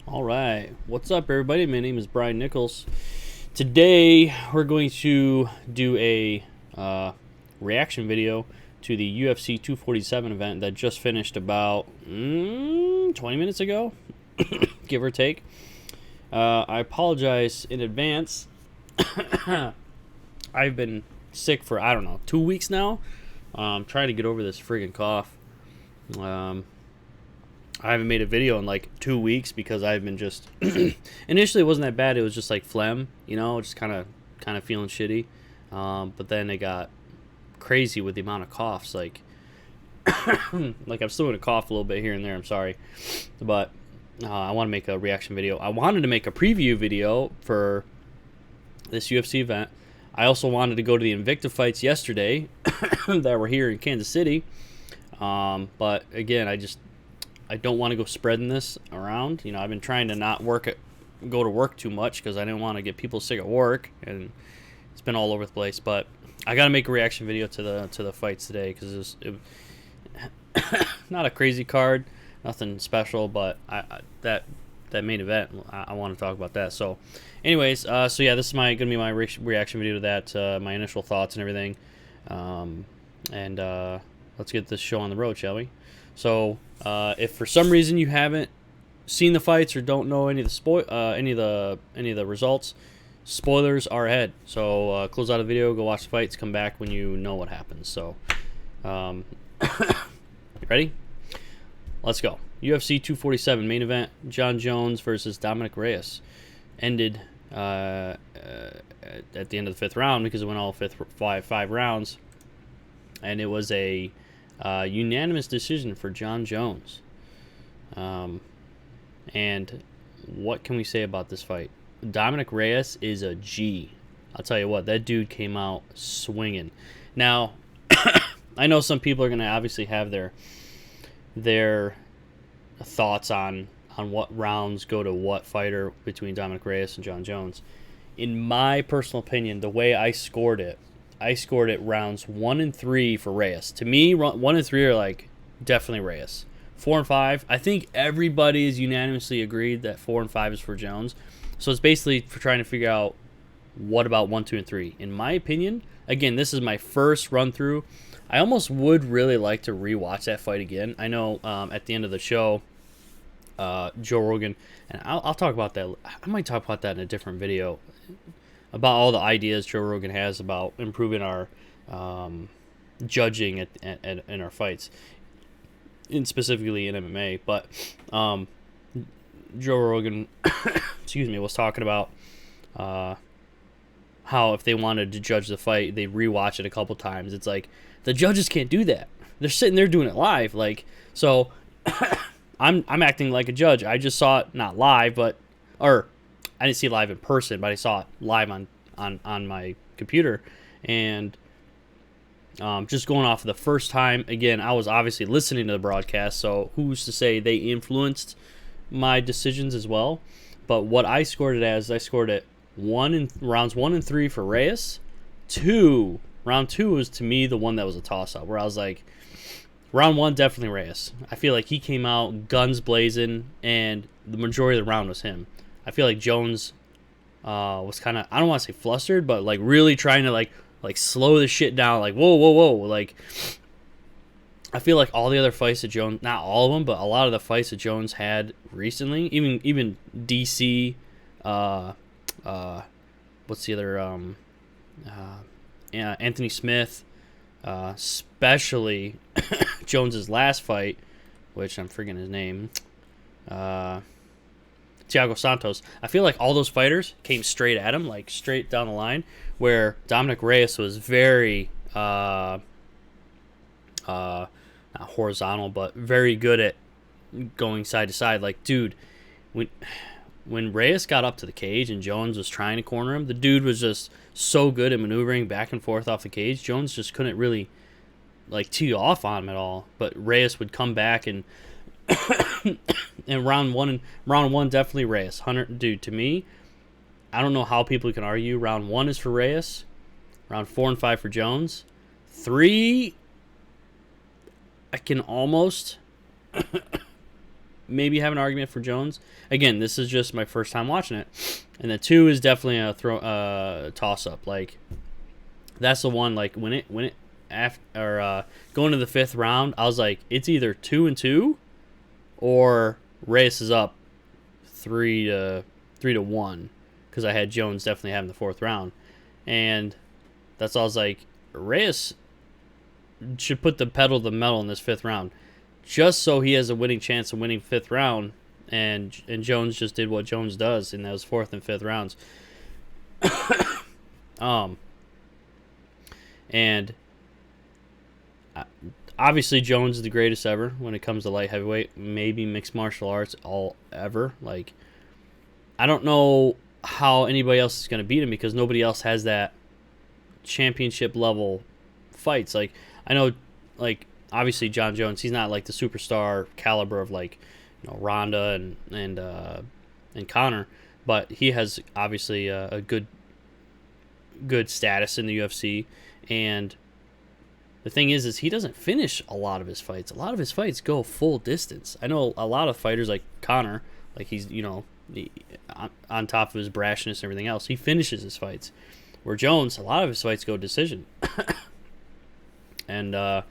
All right, what's up, everybody? My name is Brian Nichols. Today, we're going to do a reaction video to the UFC 247 event that just finished about 20 minutes ago, give or take. I apologize in advance. I've been sick for, 2 weeks now. Trying to get over this friggin' cough. I haven't made a video in like 2 weeks because I've been just initially it wasn't that bad. It was just like phlegm, just kind of feeling shitty. But then it got crazy with the amount of coughs. Like like I'm still gonna cough a little bit here and there. I'm sorry, but I want to make a reaction video. I wanted to make a preview video for this UFC event. I also wanted to go to the Invicta fights yesterday that were here in Kansas City. But again, I don't want to go spreading this around. I've been trying to not go to work too much because I didn't want to get people sick at work, and it's been all over the place. But I got to make a reaction video to the fights today because it not a crazy card, nothing special, but that main event, I want to talk about that. So, anyways, so yeah, this is gonna be my reaction video to that, my initial thoughts and everything, and let's get this show on the road, shall we? So, if for some reason you haven't seen the fights or don't know any of the results, spoilers are ahead. So, close out the video, go watch the fights, come back when you know what happens. So, you ready? Let's go. UFC 247 main event: Jon Jones versus Dominick Reyes. Ended at the end of the fifth round because it went all five rounds, and it was a unanimous decision for Jon Jones. And what can we say about this fight? Dominick Reyes is a G. I'll tell you what, that dude came out swinging. Now, I know some people are going to obviously have their thoughts on what rounds go to what fighter between Dominick Reyes and Jon Jones. In my personal opinion, the way I scored it rounds 1 and 3 for Reyes. To me, 1 and 3 are like definitely Reyes. 4 and 5, I think everybody is unanimously agreed that 4 and 5 is for Jones. So it's basically for trying to figure out what about 1, 2, and 3. In my opinion, again, this is my first run through. I almost would really like to rewatch that fight again. I know at the end of the show, Joe Rogan, and I'll talk about that. I might talk about that in a different video, about all the ideas Joe Rogan has about improving our judging in our fights, and specifically in MMA. But Joe Rogan, excuse me, was talking about how if they wanted to judge the fight, they'd rewatch it a couple times. It's like the judges can't do that. They're sitting there doing it live. So I'm acting like a judge. I just saw it not live, or I didn't see it live in person, but I saw it live on my computer. And just going off of the first time, again, I was obviously listening to the broadcast, so who's to say they influenced my decisions as well? But what I scored it as, I scored it rounds 1 and 3 for Reyes. Round 2 was, to me, the one that was a toss-up, where I was like, round 1, definitely Reyes. I feel like he came out guns blazing, and the majority of the round was him. I feel like Jones was kind of, I don't want to say flustered, but like really trying to like slow the shit down. Like, whoa. Like, I feel like all the other fights that Jones, not all of them, but a lot of the fights that Jones had recently, even DC, what's the other, Anthony Smith, especially Jones's last fight, which I'm forgetting his name, Thiago Santos. I feel like all those fighters came straight at him, like straight down the line, where Dominick Reyes was very not horizontal, but very good at going side to side. Like, dude, when Reyes got up to the cage and Jones was trying to corner him, the dude was just so good at maneuvering back and forth off the cage. Jones just couldn't really like tee off on him at all. But Reyes would come back and and round one definitely Reyes. Dude, to me, I don't know how people can argue. Round 1 is for Reyes. Round 4 and 5 for Jones. 3, I can almost maybe have an argument for Jones. Again, this is just my first time watching it, and the 2 is definitely a toss up. Like that's the one. Like when it after going to the 5th round, I was like, it's either 2-2, or Reyes is up 3-1, because I had Jones definitely having the 4th round, and that's all. I was like, Reyes should put the pedal to the metal in this 5th round, just so he has a winning chance of winning 5th round. And Jones just did what Jones does in those 4th and 5th rounds. And obviously Jones is the greatest ever when it comes to light heavyweight, maybe mixed martial arts all ever. Like, I don't know how anybody else is going to beat him, because nobody else has that championship level fights. Like, I know, like, obviously Jon Jones, he's not like the superstar caliber of like, you know, Ronda and Conor, but he has obviously a good status in the UFC. And the thing is he doesn't finish a lot of his fights. A lot of his fights go full distance. I know a lot of fighters like Conor, like he's, you know, on top of his brashness and everything else, he finishes his fights. Where Jones, a lot of his fights go decision. And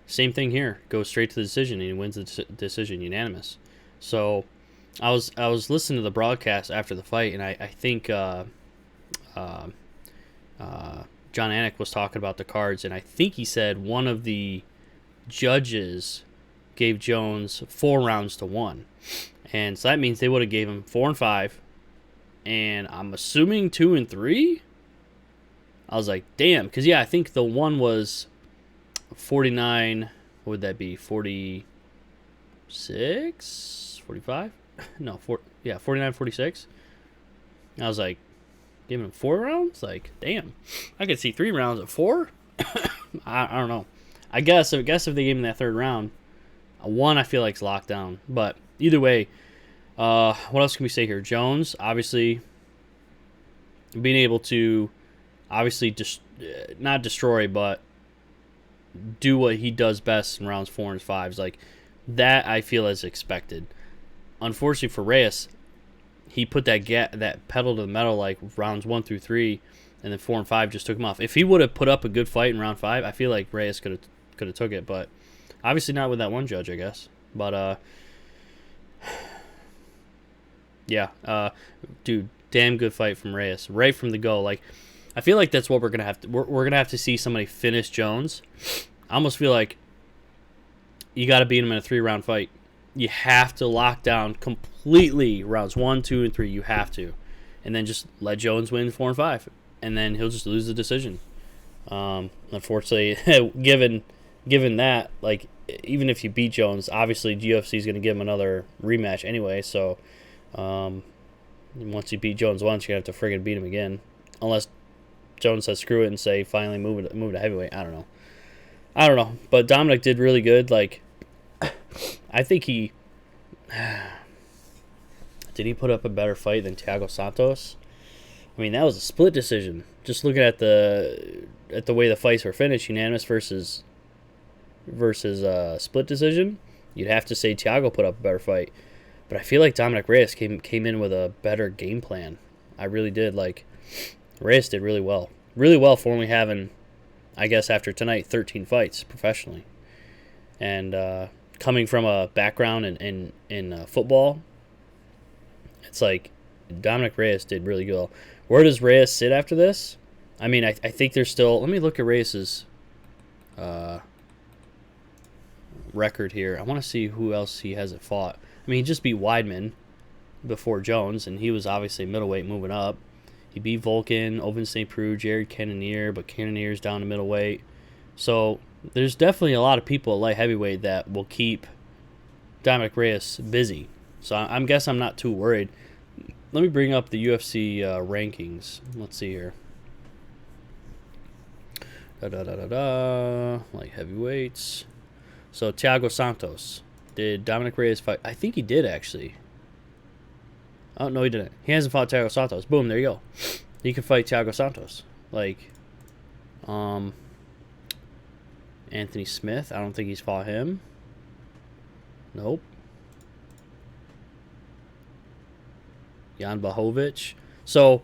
same thing here, goes straight to the decision, and he wins the decision, unanimous. So I was listening to the broadcast after the fight, and I think John Anik was talking about the cards, and I think he said one of the judges gave Jones 4 rounds to 1, and so that means they would have gave him 4 and 5, and I'm assuming 2 and 3. I was like, damn, because yeah, I think the one was 49. What would that be? 46, 45? No, 49, 46. I was like, giving him 4 rounds? Like, damn, I could see 3 rounds at 4. I don't know. I guess if they gave him that 3rd round, a 1 I feel like is locked down. But either way, what else can we say here? Jones, obviously, being able to, obviously, not destroy, but do what he does best in rounds 4 and 5s. Like, that I feel is expected. Unfortunately for Reyes, he put that pedal to the metal like rounds 1 through 3, and then 4 and 5 just took him off. If he would have put up a good fight in round 5, I feel like Reyes could have took it, but obviously not with that one judge, I guess. But yeah, dude, damn good fight from Reyes right from the go. Like, I feel like that's what we're gonna have to. We're gonna have to see somebody finish Jones. I almost feel like you got to beat him in a 3-round fight. You have to lock down completely rounds 1, 2, and 3. You have to, and then just let Jones win 4 and 5, and then he'll just lose the decision. Unfortunately, given that, like, even if you beat Jones, obviously UFC is going to give him another rematch anyway. So once you beat Jones once, you're going to have to friggin' beat him again, unless Jones says screw it and say finally move to heavyweight. I don't know. But Dominick did really good. Like, I think he did he put up a better fight than Thiago Santos? I mean, that was a split decision. Just looking at the way the fights were finished, unanimous versus split decision, you'd have to say Thiago put up a better fight. But I feel like Dominick Reyes came in with a better game plan. I really did. Like, Reyes did really well for only having, I guess after tonight, 13 fights professionally, and coming from a background in football, it's like Dominick Reyes did really good. Where does Reyes sit after this? I mean, I think there's still. Let me look at Reyes's record here. I want to see who else he hasn't fought. I mean, he just beat Weidman before Jones, and he was obviously middleweight moving up. He beat Volkan, Ovince St. Preux, Jared Cannonier, but Cannonier's down to middleweight. So there's definitely a lot of people at light heavyweight that will keep Dominick Reyes busy. So I guess I'm not too worried. Let me bring up the UFC rankings. Let's see here. Light heavyweights. So Thiago Santos. Did Dominick Reyes fight? I think he did, actually. Oh, no, he didn't. He hasn't fought Thiago Santos. Boom, there you go. He can fight Thiago Santos. Like, Anthony Smith. I don't think he's fought him. Nope. Jan Blachowicz. So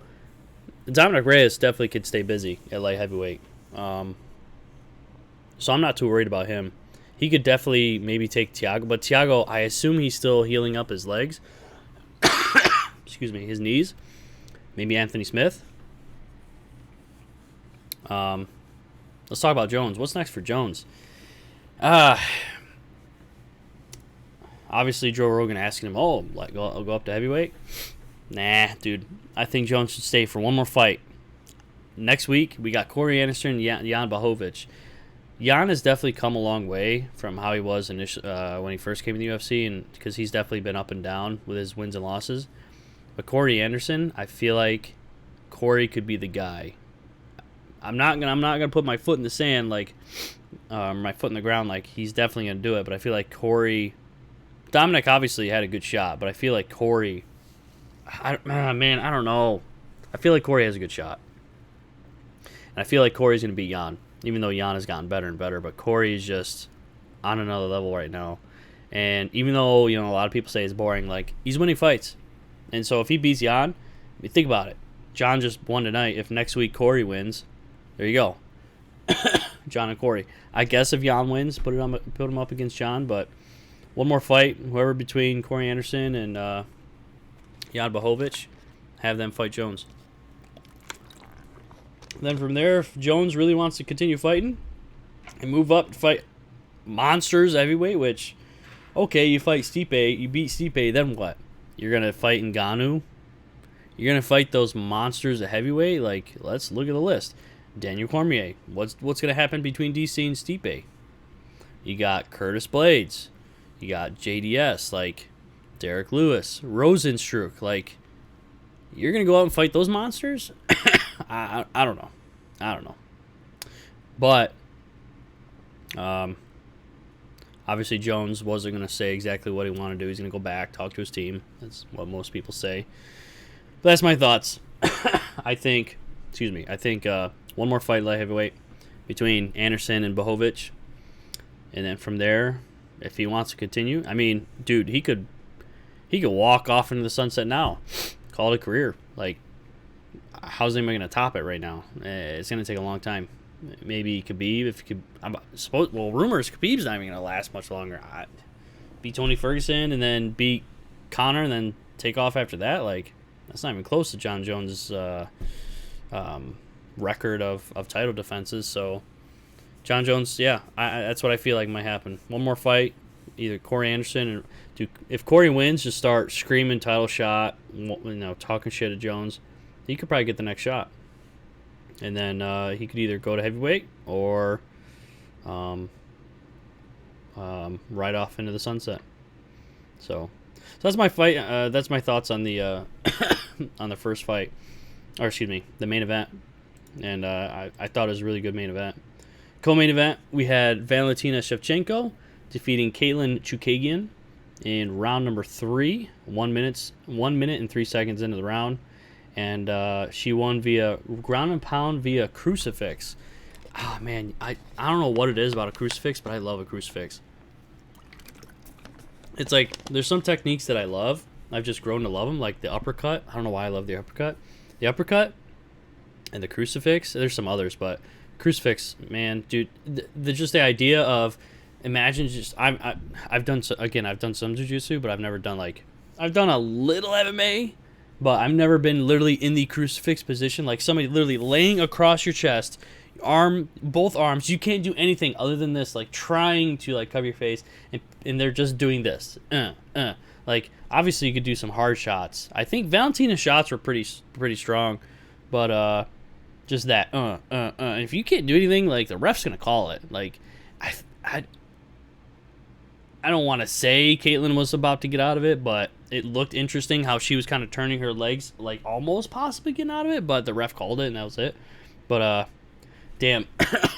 Dominick Reyes definitely could stay busy at light heavyweight. So I'm not too worried about him. He could definitely maybe take Thiago, but Thiago, I assume he's still healing up his legs. Excuse me, his knees. Maybe Anthony Smith. Let's talk about Jones. What's next for Jones? Obviously Joe Rogan asking him, I'll go up to heavyweight. Nah, dude. I think Jones should stay for one more fight. Next week, we got Corey Anderson and Jan Blachowicz. Jan has definitely come a long way from how he was initially when he first came to the UFC, and because he's definitely been up and down with his wins and losses. But Corey Anderson, I feel like Corey could be the guy. I'm not gonna put my foot in the sand my foot in the ground like he's definitely gonna do it. But I feel like Corey, Dominic obviously had a good shot, but I feel like Corey, I don't know. I feel like Corey has a good shot, and I feel like Corey's gonna beat Jan. Even though Jan has gotten better and better, but Corey is just on another level right now. And even though, a lot of people say it's boring, like, he's winning fights. And so if he beats Jan, think about it. Jon just won tonight. If next week Corey wins, there you go. Jon and Corey. I guess if Jan wins, put him up against Jon, but one more fight, whoever between Corey Anderson and Jan Blachowicz, have them fight Jones. Then from there, if Jones really wants to continue fighting and move up to fight monsters heavyweight, which, okay, you fight Stipe, you beat Stipe, then what? You're going to fight Ngannou? You're going to fight those monsters at heavyweight? Like, let's look at the list. Daniel Cormier. What's going to happen between DC and Stipe? You got Curtis Blades. You got JDS, like Derrick Lewis, Rosenstruck. Like, you're going to go out and fight those monsters? I don't know. But obviously Jones wasn't going to say exactly what he wanted to do. He's going to go back, talk to his team. That's what most people say. But that's my thoughts. I think one more fight light heavyweight between Anderson and Blachowicz. And then from there, if he wants to continue, I mean, dude, he could walk off into the sunset now. Call it a career. Like, how's anyone going to top it right now? It's going to take a long time. Maybe Khabib, if he could. Rumors Khabib's not even going to last much longer. Beat Tony Ferguson and then beat Conor and then take off after that. Like, that's not even close to Jon Jones' record of title defenses. So, Jon Jones, yeah, that's what I feel like might happen. One more fight, either Corey Anderson if Corey wins, just start screaming title shot, talking shit at Jones. He could probably get the next shot. And then he could either go to heavyweight or ride off into the sunset. So that's my fight. That's my thoughts on the on the first fight, or excuse me, the main event. And I thought it was a really good main event. Co-main event, we had Valentina Shevchenko defeating Katlyn Chookagian in round number 3, 1 minute and 3 seconds into the round. And she won via ground and pound via crucifix. Ah, man, I don't know what it is about a crucifix, but I love a crucifix. It's like, there's some techniques that I love. I've just grown to love them, like the uppercut. I don't know why I love the uppercut. The uppercut and the crucifix. There's some others, but crucifix, man, dude. Just the idea of, imagine just, I've done some jiu-jitsu, but I've never done I've done a little MMA. But I've never been literally in the crucifix position, like somebody literally laying across your chest, both arms. You can't do anything other than this, like trying to cover your face, and they're just doing this. Like, obviously you could do some hard shots. I think Valentina's shots were pretty strong, but just that. And if you can't do anything, like, the ref's gonna call it. Like, I don't want to say Katlyn was about to get out of it, but it looked interesting how she was kind of turning her legs, like almost possibly getting out of it, but the ref called it and that was it. But damn,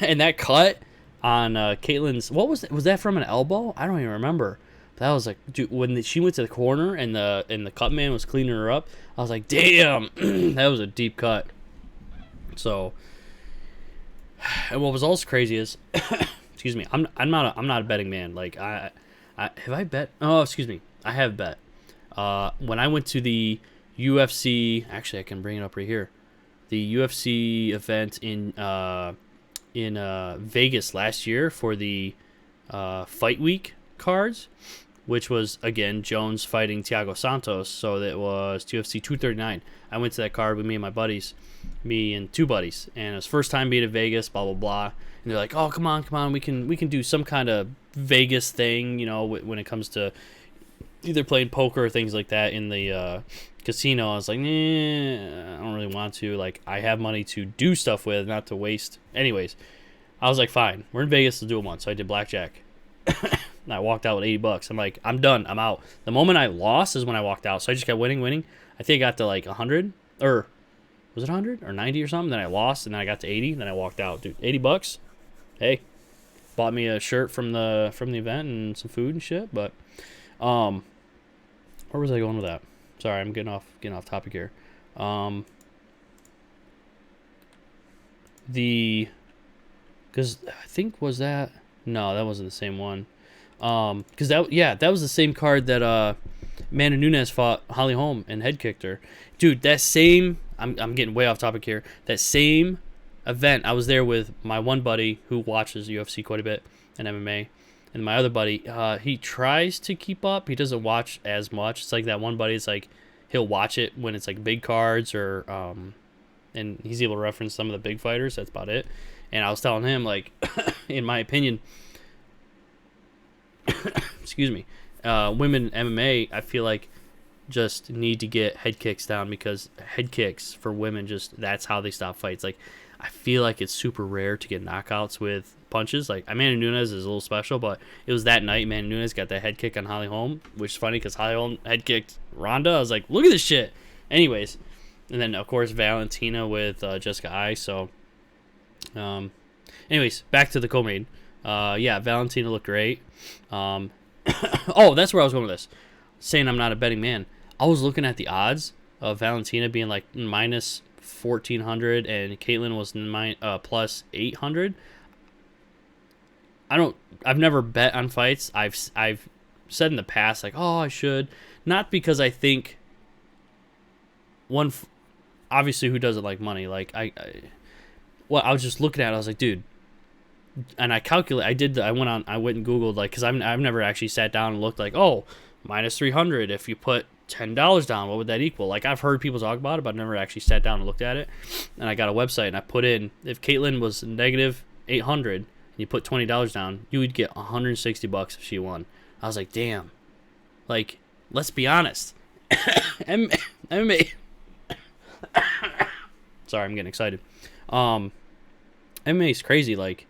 and that cut on Katlyn's, what was that from an elbow? I don't even remember. But that was like, dude, when she went to the corner and the cut man was cleaning her up, I was like, damn, that was a deep cut. So, and what was also crazy is, excuse me, I'm not a betting man. Like, have I bet? Oh, excuse me, I have bet. When I went to the UFC. Actually, I can bring it up right here. The UFC event in Vegas last year for the Fight Week cards, which was, again, Jones fighting Thiago Santos. So that was UFC 239. I went to that card with me and my buddies, me and two buddies, and it was first time being in Vegas, blah, blah, blah. And they're like, oh, come on, we can do some kind of Vegas thing, when it comes to either playing poker or things like that in the casino. I was like, nah, I don't really want to. Like, I have money to do stuff with, not to waste. Anyways, I was like, fine, we're in Vegas, let's do it once. So I did blackjack. And I walked out with $80. I'm like, I'm done, I'm out. The moment I lost is when I walked out. So I just kept winning. I think I got to like 100, or was it 100 or 90 or something? Then I lost, and then I got to 80, then I walked out. Dude, $80. Hey, bought me a shirt from the event and some food and shit. But where was I going with that? Sorry, I'm getting off topic here. Because I think that wasn't the same one. Because that was the same card that Amanda Nunes fought Holly Holm and head kicked her. Dude, that same, I'm getting way off topic here. That same event, I was there with my one buddy who watches UFC quite a bit and MMA. And my other buddy, he tries to keep up. He doesn't watch as much. It's like that one buddy. It's like he'll watch it when it's like big cards or, and he's able to reference some of the big fighters. That's about it. And I was telling him, like, in my opinion, excuse me, women MMA, I feel like just need to get head kicks down, because head kicks for women, that's how they stop fights. Like, I feel like it's super rare to get knockouts with punches. Like, Amanda Nunes is a little special, but it was that night Amanda Nunes got that head kick on Holly Holm, which is funny because Holly Holm head kicked Ronda. I was like, look at this shit. Anyways, and then of course Valentina with Jessica Ai. So, anyways, back to the co-main. Valentina looked great. Oh, that's where I was going with this. Saying I'm not a betting man. I was looking at the odds of Valentina being like minus 1,400 and Katlyn was plus 800. I've never bet on fights. I've said in the past, like, oh, I should. Not because I think obviously who doesn't like money? Like, I was just looking at it. I was like, dude, and I went and Googled, like, because I've never actually sat down and looked like, oh, minus 300. If you put $10 down, what would that equal? Like, I've heard people talk about it, but I've never actually sat down and looked at it. And I got a website and I put in, if Katlyn was negative 800 and you put $20 down, you would get $160 if she won. I was like, damn. Like, let's be honest. MMA. Sorry, I'm getting excited. MMA is crazy. Like,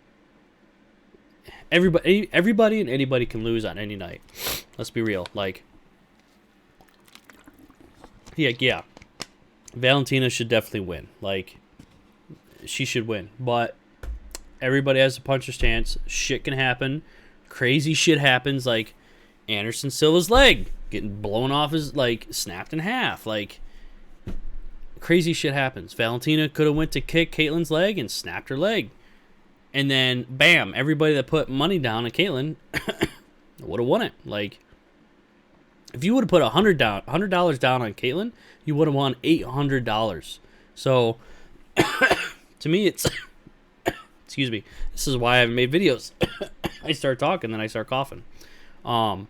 everybody and anybody can lose on any night. Let's be real. Like, yeah. Valentina should definitely win. Like, she should win. But everybody has a puncher's chance. Shit can happen. Crazy shit happens. Like, Anderson Silva's leg getting blown off, snapped in half. Like, crazy shit happens. Valentina could have went to kick Katlyn's leg and snapped her leg. And then, bam, everybody that put money down on Katlyn would have won it. Like, if you would have put $100 down on Katlyn, you would have won $800. So, to me, it's excuse me. This is why I haven't made videos. I start talking, then I start coughing. I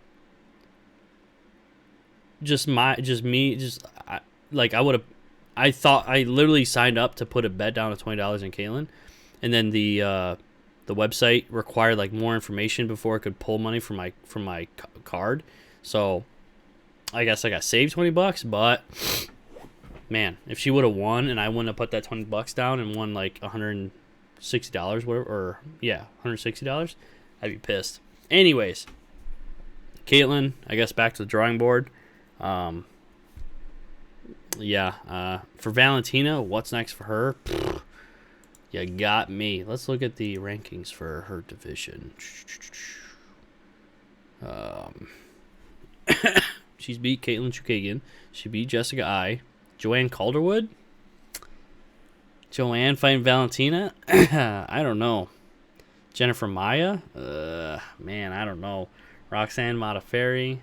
literally signed up to put a bet down of $20 on Katlyn, and then the website required like more information before it could pull money from my card. So I guess I got saved $20, but man, if she would have won and I wouldn't have put that $20 down and won like $160, whatever, or yeah, $160, I'd be pissed. Anyways, Katlyn, I guess back to the drawing board. For Valentina, what's next for her? You got me. Let's look at the rankings for her division. She's beat Katlyn Chookagian. She beat Jessica Ai. Joanne Calderwood? Joanne fighting Valentina? I don't know. Jennifer Maya? Man, I don't know. Roxanne Modafferi?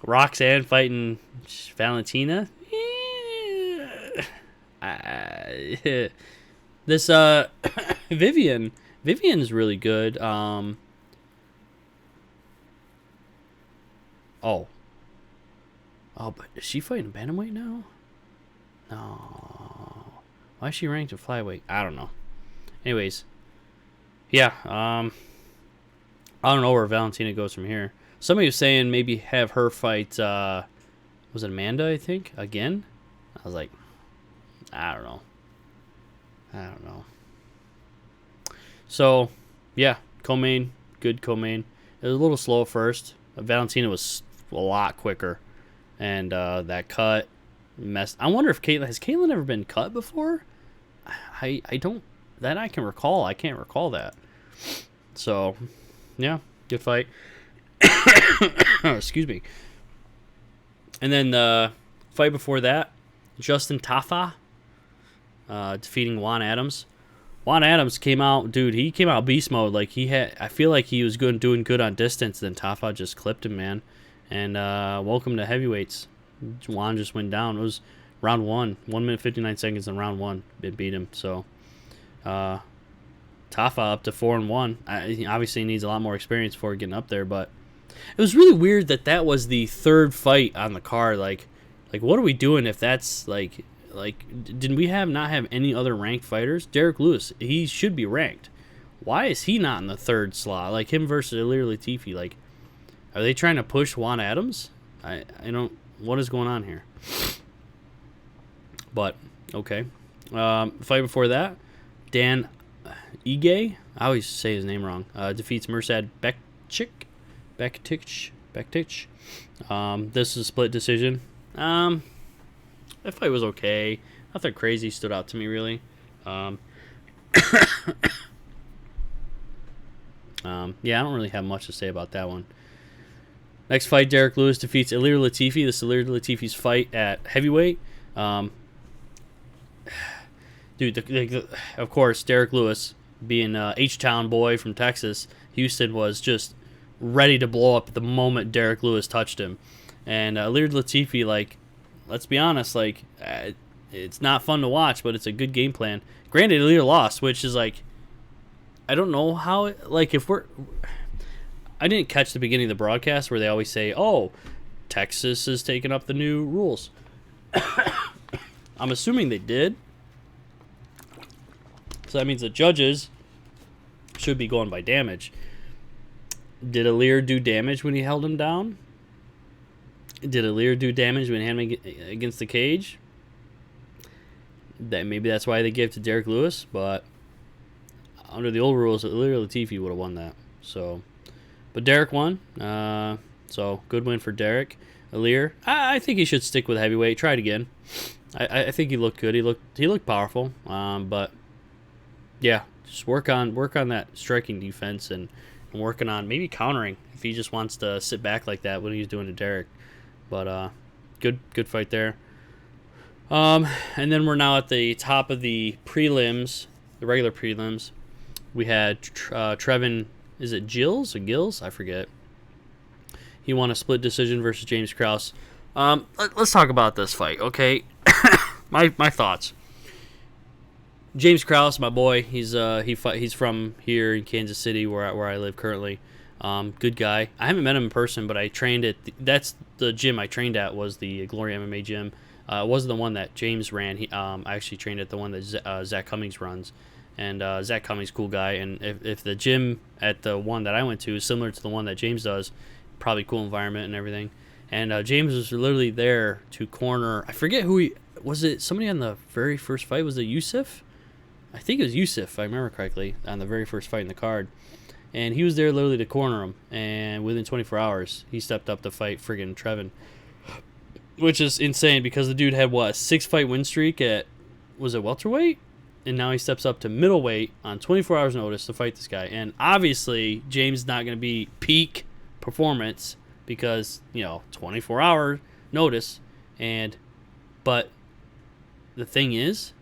Roxanne fighting Valentina. This Vivian is really good. But is she fighting bantamweight now? No. Why is she ranked at flyweight? I don't know. Anyways, yeah. I don't know where Valentina goes from here. Somebody was saying maybe have her fight. Was it Amanda? I think again. I was like, I don't know. So, yeah, co-main, good co-main. It was a little slow at first. Valentina was a lot quicker, and that cut messed. I wonder if has Katlyn ever been cut before? I don't that I can recall. I can't recall that. So, yeah, good fight. Excuse me. And then the fight before that, Justin Tafa defeating Juan Adams. Juan Adams came out, dude. He came out beast mode. Like I feel like he was doing good on distance. Then Tafa just clipped him, man. And welcome to heavyweights. Juan just went down. It was round 1, 1 minute 59 seconds in round 1. It beat him. So Tafa up to 4-1. He obviously needs a lot more experience before getting up there. But it was really weird that was the third fight on the card. Like what are we doing if that's like did we not have any other ranked fighters? Derrick Lewis, he should be ranked. Why is he not in the third slot? Like him versus Ilir Latifi. Like, are they trying to push Juan Adams? I don't. What is going on here? But okay. Fight before that, Dan Ige. I always say his name wrong. Defeats Mirsad Bektić. This is a split decision. That fight was okay. Nothing crazy stood out to me, really. Yeah, I don't really have much to say about that one. Next fight, Derrick Lewis defeats Ilir Latifi. This is Ilir Latifi's fight at heavyweight. Dude, of course, Derrick Lewis, being a H-Town boy from Texas, Houston was just ready to blow up the moment Derrick Lewis touched him. And Ilir Latifi, like, let's be honest, like, it's not fun to watch, but it's a good game plan. Granted, Ilir lost, which is like, I don't know how, I didn't catch the beginning of the broadcast where they always say, oh, Texas is taking up the new rules. I'm assuming they did. So that means the judges should be going by damage. Did Ilir do damage when he held him down? Did Ilir do damage when he had him against the cage? Maybe that's why they gave it to Derrick Lewis, but under the old rules, Ilir Latifi would have won that. So, but Derrick won. So good win for Derrick. Ilir, I think he should stick with heavyweight. Try it again. I think he looked good. He looked powerful. But yeah, just work on that striking defense and working on maybe countering if he just wants to sit back like that when he's doing to Derrick. But good fight there. And then we're now at the top of the prelims, the regular prelims. We had Trevin, is it Gills or Gills? I forget. He won a split decision versus James Krause. Let's talk about this fight, okay? my thoughts. James Krause, my boy, he's from here in Kansas City where I live currently. Good guy. I haven't met him in person, but I trained at that's the gym I trained at was the Glory MMA gym. It wasn't the one that James ran. I actually trained at the one that Zach Cummings runs. And Zach Cummings, cool guy. And if the gym at the one that I went to is similar to the one that James does, probably cool environment and everything. And James was literally there to corner. I forget who he was. It somebody on the very first fight? Was it Yusuf? I think it was Yusuf, if I remember correctly, on the very first fight in the card. And he was there literally to corner him. And within 24 hours, he stepped up to fight friggin' Trevin. Which is insane because the dude had, what, a 6-fight win streak at, was it welterweight? And now he steps up to middleweight on 24 hours notice to fight this guy. And obviously, James is not going to be peak performance because, 24-hour notice. But the thing is,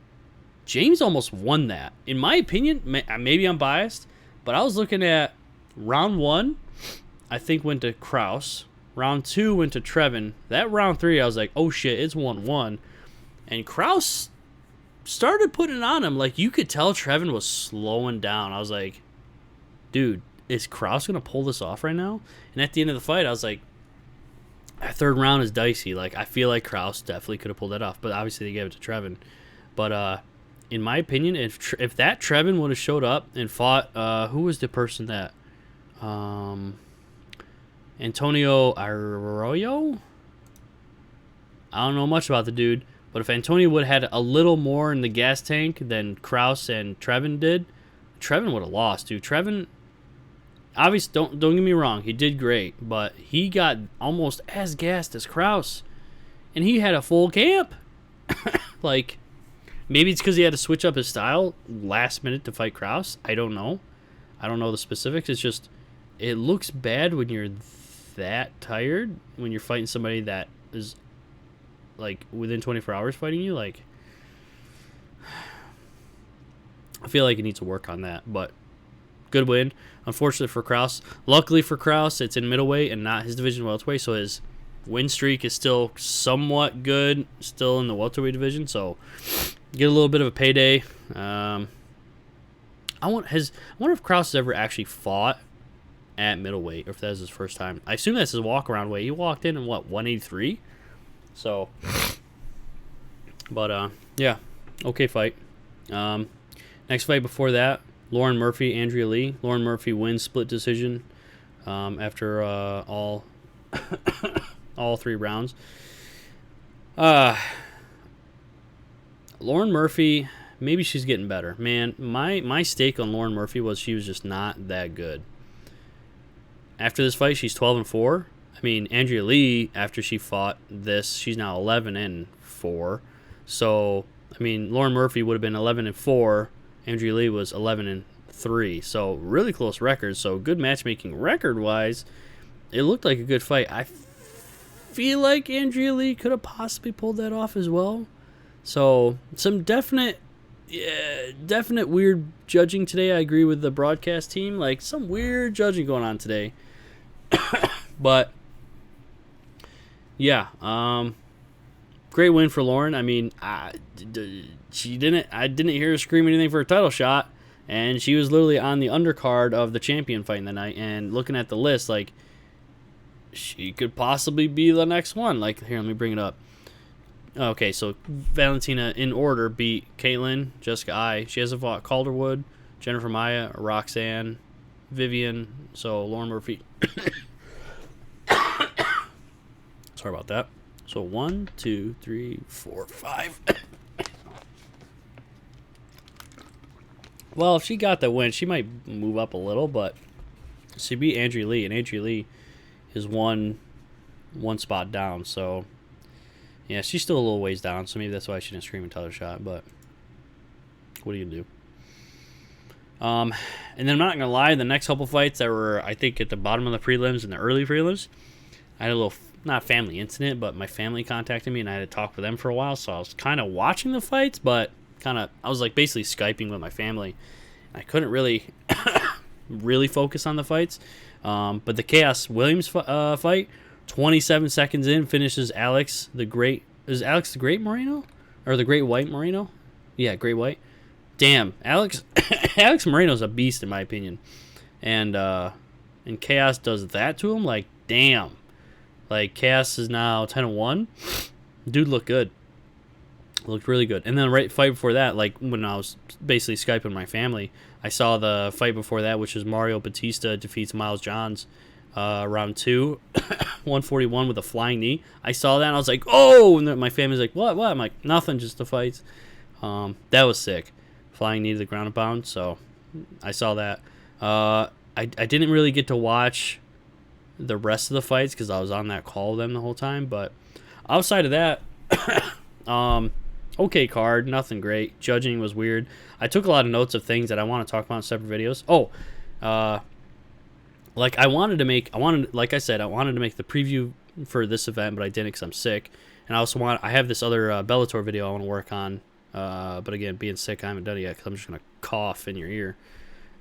James almost won that. In my opinion, maybe I'm biased, but I was looking at round 1, I think went to Krause, Round 2 went to Trevin. That round 3, I was like, oh shit, it's 1-1. And Krause started putting it on him. Like, you could tell Trevin was slowing down. I was like, dude, is Krause going to pull this off right now? And at the end of the fight, I was like, that third round is dicey. Like, I feel like Krause definitely could have pulled that off. But obviously they gave it to Trevin. But in my opinion, if that Trevin would have showed up and fought, who was the person that... Antonio Arroyo? I don't know much about the dude. But if Antonio would have had a little more in the gas tank than Krause and Trevin did, Trevin would have lost, dude. Trevin... Obviously, don't get me wrong, he did great, but he got almost as gassed as Krause, and he had a full camp. Like, maybe it's because he had to switch up his style last minute to fight Krause. I don't know. I don't know the specifics. It's just, it looks bad when you're that tired, when you're fighting somebody that is, like, within 24 hours fighting you. Like, I feel like he needs to work on that, but good win. Unfortunately for Krause. Luckily for Krause, it's in middleweight and not his division welterweight, so his win streak is still somewhat good, still in the welterweight division, so get a little bit of a payday. I wonder if Krause has ever actually fought at middleweight, or if that was his first time. I assume that's his walk-around weight. He walked in 183? So, but, yeah, okay fight. Next fight before that, Lauren Murphy, Andrea Lee. Lauren Murphy wins split decision after all 3 rounds. Lauren Murphy, maybe she's getting better. Man, my stake on Lauren Murphy was she was just not that good. After this fight, she's 12-4. I mean, Andrea Lee, after she fought this, she's now 11-4. So, I mean, Lauren Murphy would have been 11-4. Andrea Lee was 11-3, so really close records. So good matchmaking record-wise. It looked like a good fight. I feel like Andrea Lee could have possibly pulled that off as well. So some definite weird judging today. I agree with the broadcast team. Like, some weird judging going on today. But yeah, great win for Lauren. I mean, I didn't hear her scream anything for a title shot, and she was literally on the undercard of the champion fighting the night. And looking at the list, like, she could possibly be the next one. Like, here, let me bring it up. Okay, so Valentina in order beat Katlyn, Jessica I. She hasn't fought Calderwood, Jennifer Maia, Roxanne, Vivian. So Lauren Murphy. Sorry about that. So 1, 2, 3, 4, 5. Well, if she got that win, she might move up a little, but she beat Andrea Lee, and Andrea Lee is one spot down. So yeah, she's still a little ways down, so maybe that's why she didn't scream until her shot. But what are you gonna do? And then I'm not gonna lie, the next couple fights that were, I think, at the bottom of the prelims and the early prelims, I had a little, not family incident, but my family contacted me and I had to talk with them for a while. So I was kind of watching the fights, but I was like basically Skyping with my family. I couldn't really focus on the fights. But the Chaos Williams fight, 27 seconds in, finishes Alex the Great. Is Alex the Great Moreno? Or the Great White Moreno? Yeah, Great White. Damn, Alex Moreno's a beast in my opinion. And Chaos does that to him, like, damn. Like, Chaos is now 10-1. Dude looked good. Looked really good. And then right fight before that, like when I was basically Skyping my family, I saw the fight before that, which was Mario Batista defeats Miles Johns, round 2, 141 with a flying knee. I saw that and I was like, oh! And then my family's like, what? I'm like, nothing, just the fights. That was sick. Flying knee to the ground and pound. So I saw that. I didn't really get to watch the rest of the fights because I was on that call with them the whole time. But outside of that, okay card, nothing great. Judging was weird. I took a lot of notes of things that I want to talk about in separate videos. Like I wanted to make the preview for this event, but I didn't because I'm sick. And I have this other Bellator video I want to work on. But again, being sick, I haven't done it yet because I'm just going to cough in your ear.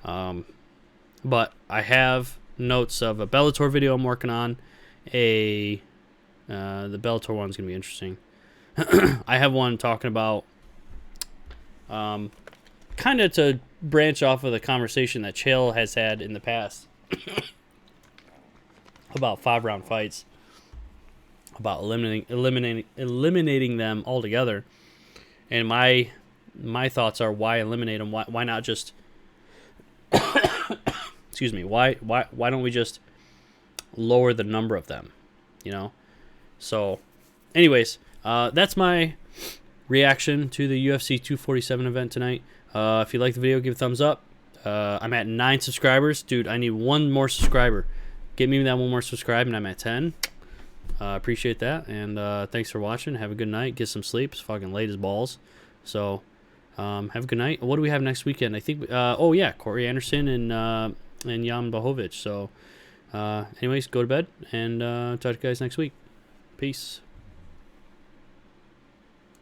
But I have notes of a Bellator video I'm working on the Bellator one's gonna be interesting. I have one talking about kind of to branch off of the conversation that Chael has had in the past about 5-round fights, about eliminating them altogether. And my thoughts are, why eliminate them? Why not just excuse me, why don't we just lower the number of them, you know? So anyways, that's my reaction to the UFC 247 event tonight. If you like the video, give it a thumbs up. I'm at 9 subscribers. Dude, I need 1 more subscriber. Get me that 1 more subscribe, and I'm at 10. Appreciate that, and thanks for watching. Have a good night. Get some sleep. It's fucking late as balls. So, have a good night. What do we have next weekend? I think, oh yeah, Corey Anderson and Jan Blachowicz. So, anyways, go to bed, and talk to you guys next week. Peace.